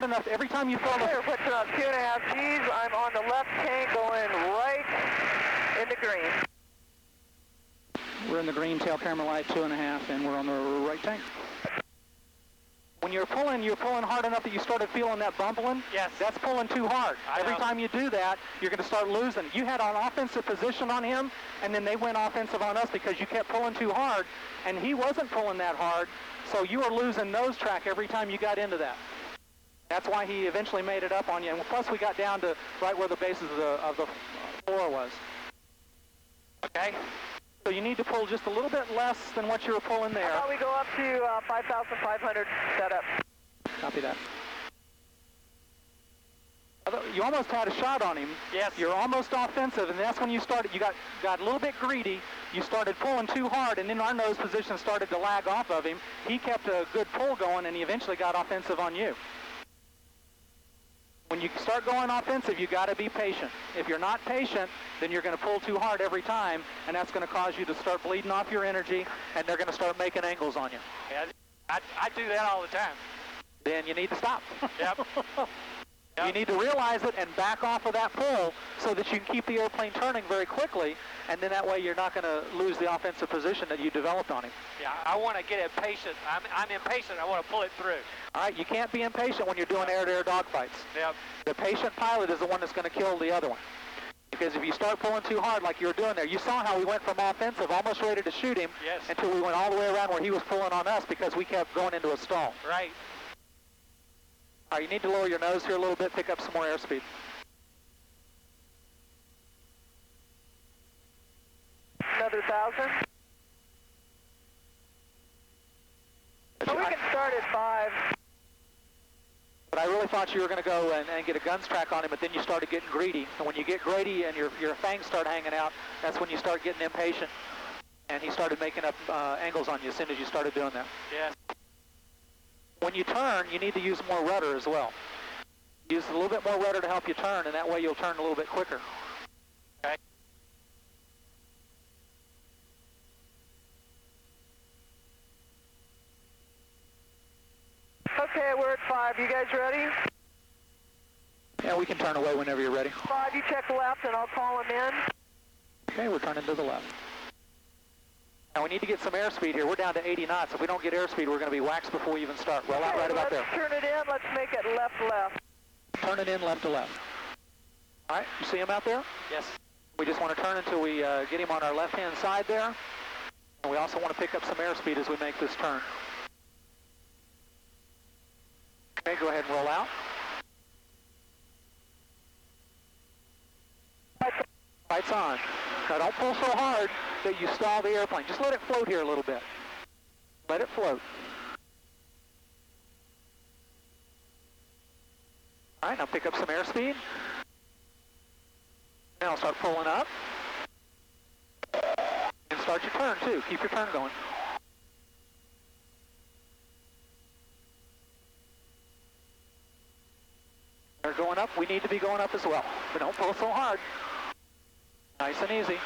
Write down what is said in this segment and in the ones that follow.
enough every time you fall. We're pushing up 2.5 Gs. I'm on the left tank going right in the green. We're in the green, tail camera light 2.5, and we're on the right tank. When you're pulling hard enough that you started feeling that bumbling. Yes. That's pulling too hard. Every time you do that, you're going to start losing. You had an offensive position on him, and then they went offensive on us because you kept pulling too hard, and he wasn't pulling that hard, so you were losing nose track every time you got into that. That's why he eventually made it up on you. And plus, we got down to right where the base of the floor was. Okay. So you need to pull just a little bit less than what you were pulling there. How about we go up to 5,500 setup? Copy that. You almost had a shot on him. Yes. You're almost offensive, and that's when you started. You got a little bit greedy. You started pulling too hard, and then our nose position started to lag off of him. He kept a good pull going, and he eventually got offensive on you. When you start going offensive, you got to be patient. If you're not patient, then you're going to pull too hard every time, and that's going to cause you to start bleeding off your energy, and they're going to start making angles on you. Yeah, I do that all the time. Then you need to stop. Yep. You need to realize it and back off of that pull so that you can keep the airplane turning very quickly, and then that way you're not going to lose the offensive position that you developed on him. Yeah, I want to get impatient. I'm impatient. I want to pull it through. All right, you can't be impatient when you're doing air-to-air dogfights. Yep. The patient pilot is the one that's going to kill the other one. Because if you start pulling too hard like you were doing there, you saw how we went from offensive, almost ready to shoot him, yes, until we went all the way around where he was pulling on us because we kept going into a stall. Right. All right, you need to lower your nose here a little bit, pick up some more airspeed. Another 1,000. So we can start at 5. But I really thought you were going to go and get a guns track on him, but then you started getting greedy. And when you get greedy and your fangs start hanging out, that's when you start getting impatient. And he started making up angles on you as soon as you started doing that. Yes. When you turn, you need to use more rudder as well. Use a little bit more rudder to help you turn, and that way you'll turn a little bit quicker. Okay. Okay, we're at 5. You guys ready? Yeah, we can turn away whenever you're ready. 5, you check left, and I'll call him in. Okay, we're turning to the left. Now we need to get some airspeed here. We're down to 80 knots. If we don't get airspeed, we're going to be waxed before we even start. Well, out right about there. Let's turn it in. Let's make it left. Turn it in left to left. All right, you see him out there? Yes. We just want to turn until we get him on our left-hand side there. And we also want to pick up some airspeed as we make this turn. Okay, go ahead and roll out. Lights on. Now don't pull so hard that you stall the airplane. Just let it float here a little bit. Let it float. All right, now pick up some airspeed. Now start pulling up. And start your turn too. Keep your turn going. They're going up. We need to be going up as well. But don't pull so hard. Nice and easy.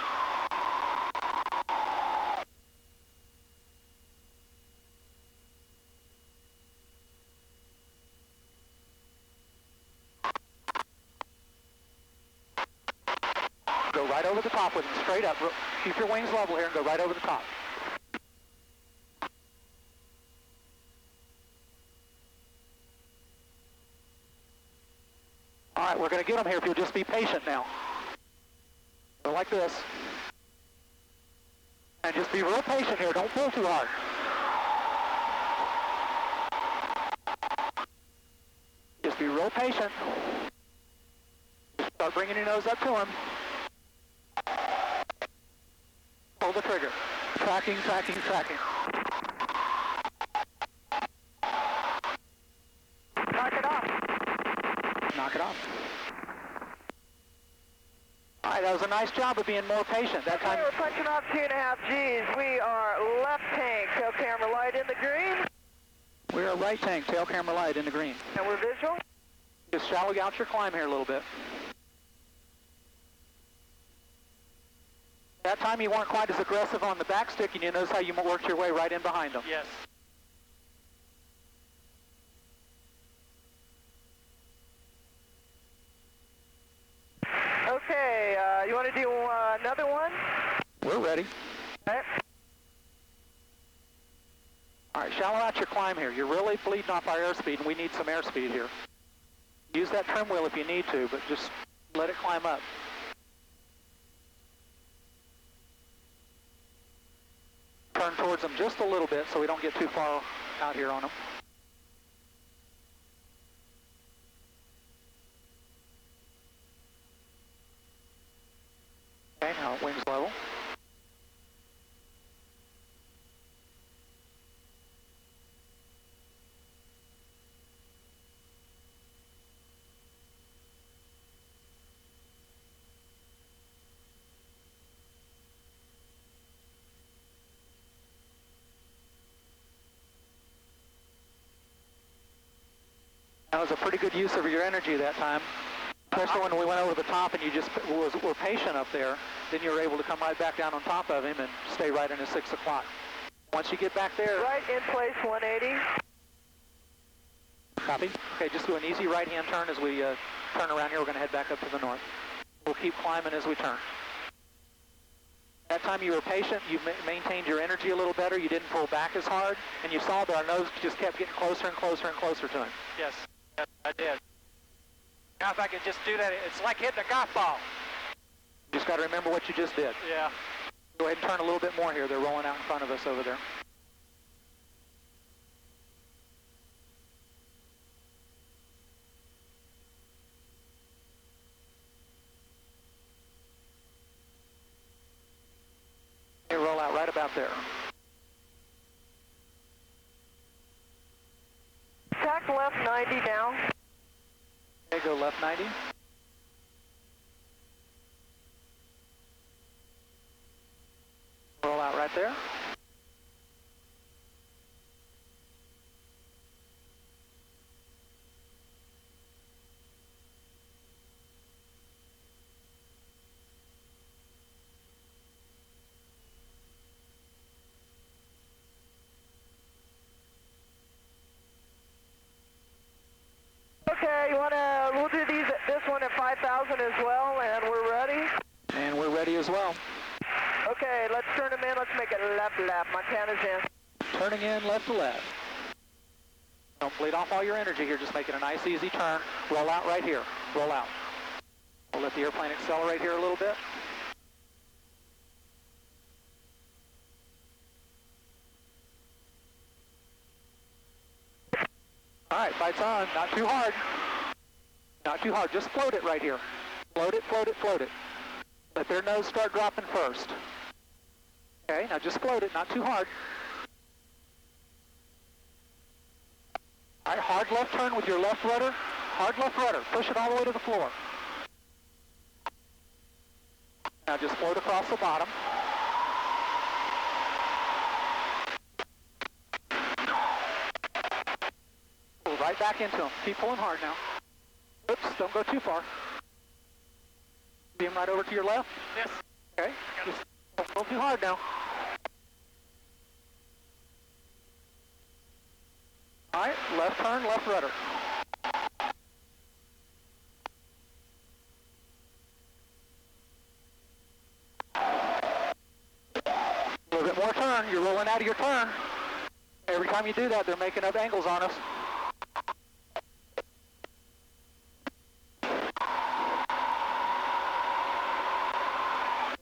Go right over the top with them, straight up. Keep your wings level here and go right over the top. All right, we're going to get them here if you'll just be patient now. Go like this. And just be real patient here. Don't pull too hard. Just be real patient. Start bringing your nose up to him. Pull the trigger. Tracking. Knock it off. All right, that was a nice job of being more patient. That time. Okay, we're punching off 2.5 Gs. We are left tank, tail camera light in the green. We are right tank, tail camera light in the green. And we're visual. Just shallow out your climb here a little bit. That time you weren't quite as aggressive on the backstick, and you notice how you worked your way right in behind them. Yes. want to do another one? We're ready. Okay. All right, shallow out your climb here. You're really bleeding off our airspeed, and we need some airspeed here. Use that trim wheel if you need to, but just let it climb up. Turn towards them just a little bit so we don't get too far out here on them. Okay, now wings level. That was a pretty good use of your energy that time, especially when we went over the top and you just were patient up there. Then you were able to come right back down on top of him and stay right in his 6 o'clock. Once you get back there... Right in place, 180. Copy. Okay, just do an easy right-hand turn as we turn around here. We're going to head back up to the north. We'll keep climbing as we turn. That time you were patient, you maintained your energy a little better, you didn't pull back as hard, and you saw that our nose just kept getting closer and closer and closer to him. Yes, I did. Now if I could just do that, it's like hitting a golf ball. You just got to remember what you just did. Yeah. Go ahead and turn a little bit more here. They're rolling out in front of us over there. They roll out right about there. Tack left 90 now. Okay, go left 90. Roll out right there. Okay, we'll do this one at 5,000 as well, and we're ready. And we're ready as well. Okay, let's turn them in. Let's make it left. Montana's in. Turning in left to left. Don't bleed off all your energy here. Just make it a nice, easy turn. Roll out right here. Roll out. We'll let the airplane accelerate here a little bit. All right, fight's on. Not too hard. Not too hard. Just float it right here. Float it, float it, float it. Let their nose start dropping first. Okay, now just float it, not too hard. All right, hard left turn with your left rudder. Hard left rudder. Push it all the way to the floor. Now just float across the bottom. Pull right back into them. Keep pulling hard now. Oops, don't go too far. Beam right over to your left. Yes. Okay, just don't go too hard now. All right, left turn, left rudder. A little bit more turn. You're rolling out of your turn. Every time you do that, they're making up angles on us.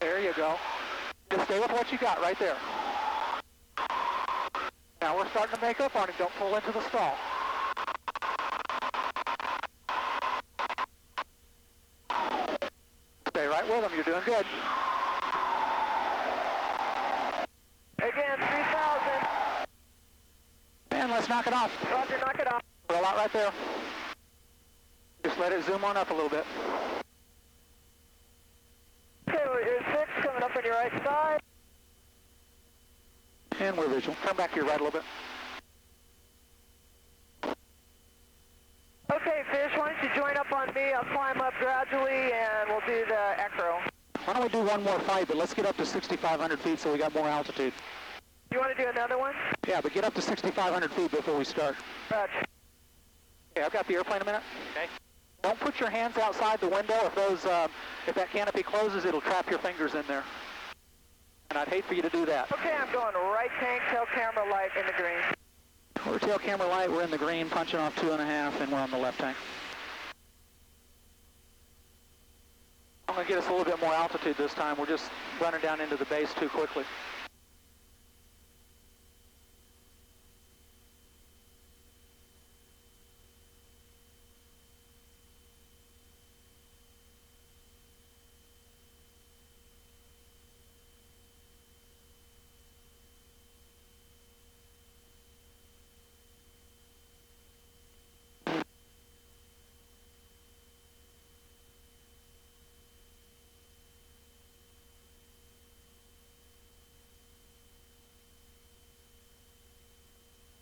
There you go. Just stay with what you got right there. Now we're starting to make up on it. Don't pull into the stall. Stay right with them. You're doing good. Again, 3,000. Man, let's knock it off. Roger, knock it off. Roll out right there. Just let it zoom on up a little bit. Okay, well, you're 6 coming up on your right side. And we're visual. Turn back to your right a little bit. Okay, Fish, why don't you join up on me? I'll climb up gradually, and we'll do the acro. Why don't we do one more fight, but let's get up to 6,500 feet so we got more altitude. You want to do another one? Yeah, but get up to 6,500 feet before we start. Roger. Okay, I've got the airplane a minute. Okay. Don't put your hands outside the window. If that canopy closes, it'll trap your fingers in there. And I'd hate for you to do that. Okay, I'm going right tank, tail camera light in the green. We're tail camera light, we're in the green, punching off 2.5, and we're on the left tank. I'm going to get us a little bit more altitude this time. We're just running down into the base too quickly.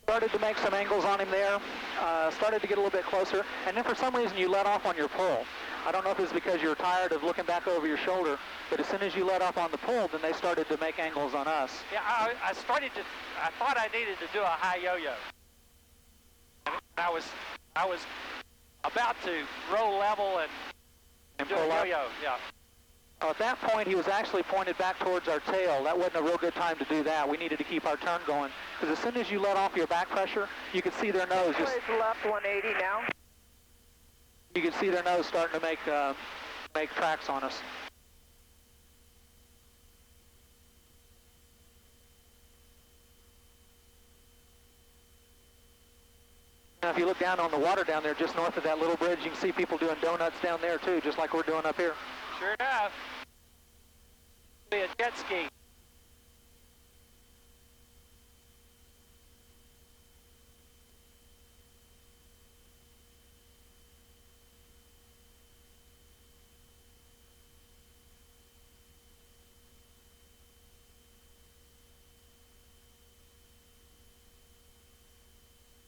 Started to make some angles on him there, started to get a little bit closer, and then for some reason you let off on your pull. I don't know if it's because you're tired of looking back over your shoulder, but as soon as you let off on the pull, then they started to make angles on us. Yeah, I thought I needed to do a high yo-yo. I was about to roll level and do a yo-yo, yeah. At that point, he was actually pointed back towards our tail. That wasn't a real good time to do that. We needed to keep our turn going. Because as soon as you let off your back pressure, you could see their nose just... left 180 now. You could see their nose starting to make tracks on us. Now, if you look down on the water down there, just north of that little bridge, you can see people doing donuts down there, too, just like we're doing up here. Sure enough. Be a jet ski.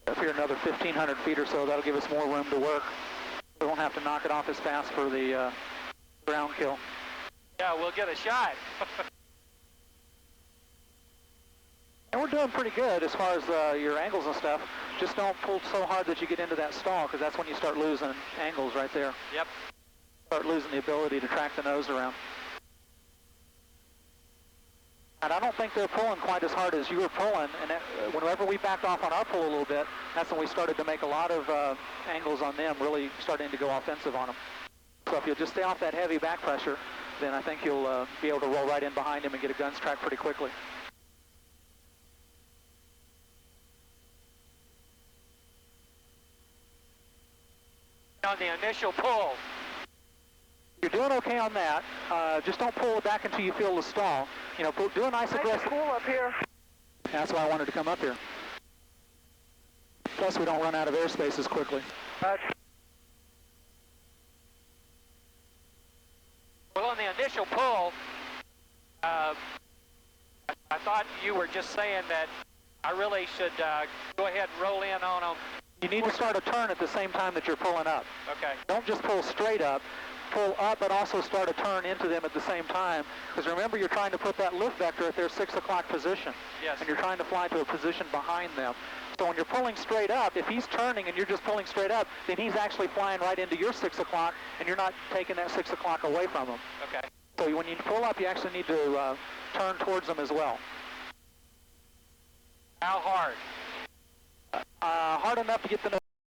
Up here another 1,500 feet or so, that'll give us more room to work. We won't have to knock it off as fast for the ground kill. Yeah, we'll get a shot. And we're doing pretty good as far as your angles and stuff. Just don't pull so hard that you get into that stall, because that's when you start losing angles right there. Yep. Start losing the ability to track the nose around. And I don't think they're pulling quite as hard as you were pulling. And whenever we backed off on our pull a little bit, that's when we started to make a lot of angles on them, really starting to go offensive on them. So if you'll just stay off that heavy back pressure, then I think you'll be able to roll right in behind him and get a guns track pretty quickly. On the initial pull. You're doing okay on that. Just don't pull it back until you feel the stall. You know, do a nice aggressive... Cool up here. That's why I wanted to come up here. Plus, we don't run out of airspace as quickly. Well, on the initial pull, I thought you were just saying that I really should go ahead and roll in on them. You need to start a turn at the same time that you're pulling up. Okay. Don't just pull straight up. Pull up, but also start a turn into them at the same time. Because remember, you're trying to put that lift vector at their 6 o'clock position. Yes. And you're trying to fly to a position behind them. So when you're pulling straight up, if he's turning and you're just pulling straight up, then he's actually flying right into your 6 o'clock, and you're not taking that 6 o'clock away from him. Okay. So when you pull up, you actually need to turn towards them as well. How hard? Hard enough to get the